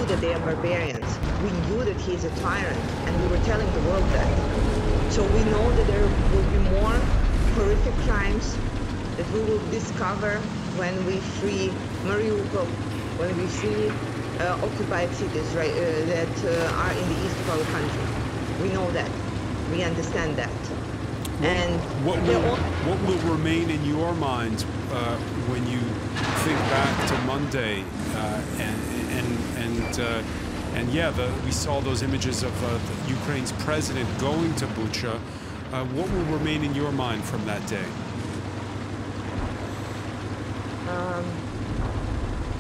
knew that they are barbarians. We knew that he is a tyrant, and we were telling the world that. So we know that there will be more horrific crimes that we will discover when we free Mariupol, when we free occupied cities, right, that are in the east of our country. We know that. We understand that. And what will remain in your mind when you think back to Monday and yeah, we saw those images of Ukraine's president going to Bucha. What will remain in your mind from that day?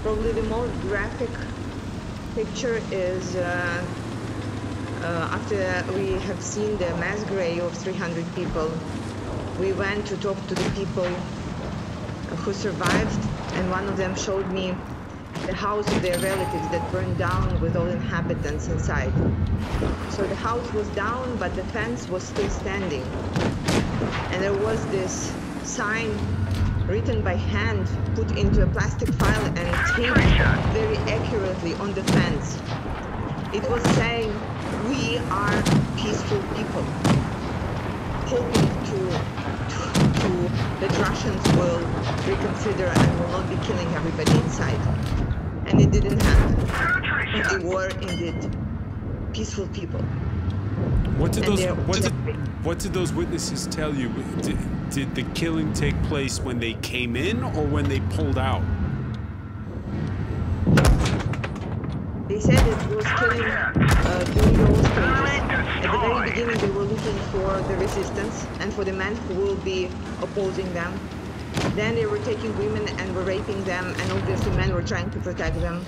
Probably the most graphic picture is after we have seen the mass grave of 300 people, we went to talk to the people who survived, and one of them showed me the house of their relatives that burned down with all inhabitants inside. So the house was down, but the fence was still standing. And there was this sign written by hand, put into a plastic file and taped very accurately on the fence. It was saying, "We are peaceful people," hoping that Russians will reconsider and will not be killing everybody inside. And it didn't happen. They were indeed peaceful people. What did those witnesses tell you? Did the killing take place when they came in or when they pulled out? They said it was killing during those stages. At the very beginning, they were looking for the resistance and for the men who will be opposing them. Then they were taking women and were raping them, and obviously men were trying to protect them.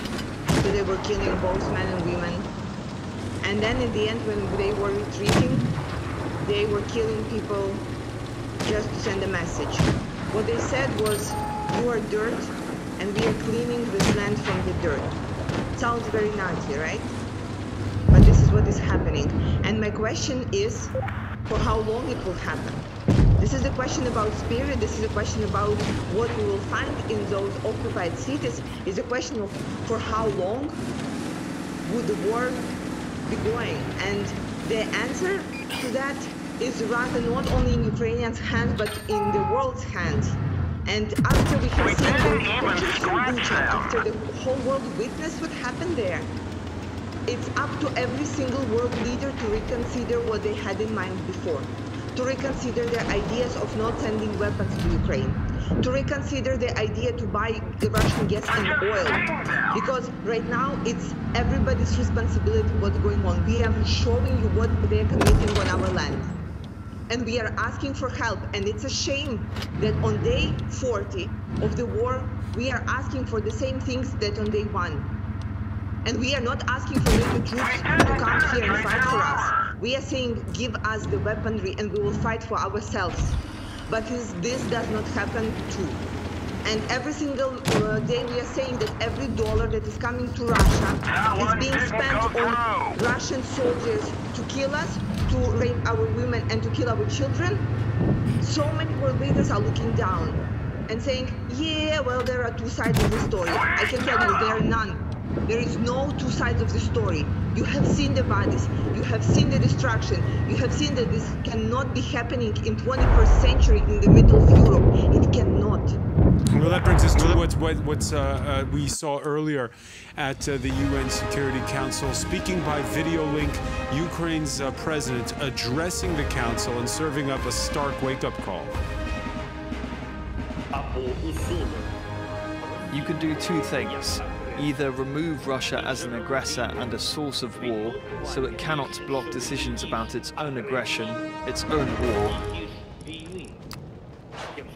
So they were killing both men and women. And then in the end, when they were retreating, they were killing people just to send a message. What they said was, "You are dirt, and we are cleaning this land from the dirt." Sounds very nasty, right? But this is what is happening. And my question is, for how long it will happen? This is a question about spirit. This is a question about what we will find in those occupied cities. It's a question of for how long would the war be going? And the answer to that is rather not only in Ukrainians' hands, but in the world's hands. And after we have seen the pictures from Bucha, after the whole world witnessed what happened there, it's up to every single world leader to reconsider what they had in mind before, to reconsider their ideas of not sending weapons to Ukraine, to reconsider the idea to buy the Russian gas and oil, because right now it's everybody's responsibility what's going on. We are showing you what they are committing on our land. And we are asking for help, and it's a shame that on day 40 of the war, we are asking for the same things that on day 1. And we are not asking for NATO troops to come here and fight for us. We are saying, give us the weaponry and we will fight for ourselves. But this does not happen too. And every single day we are saying that every dollar that is coming to Russia is being spent on Russian soldiers to kill us, to rape our women and to kill our children. So many world leaders are looking down and saying, yeah, well, there are two sides of the story. I can tell you there are none. There is no two sides of the story. You have seen the bodies, you have seen the destruction, you have seen that this cannot be happening in 21st century in the middle of Europe. It cannot. Well, that brings us to what we saw earlier at the UN Security Council. Speaking by video link, Ukraine's president addressing the council and serving up a stark wake-up call. You can do two things. Either remove Russia as an aggressor and a source of war, so it cannot block decisions about its own aggression, its own war.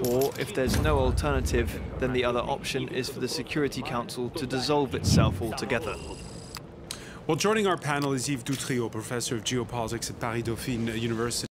Or, if there's no alternative, then the other option is for the Security Council to dissolve itself altogether. Well, joining our panel is Yves Dutriot, professor of geopolitics at Paris Dauphine University.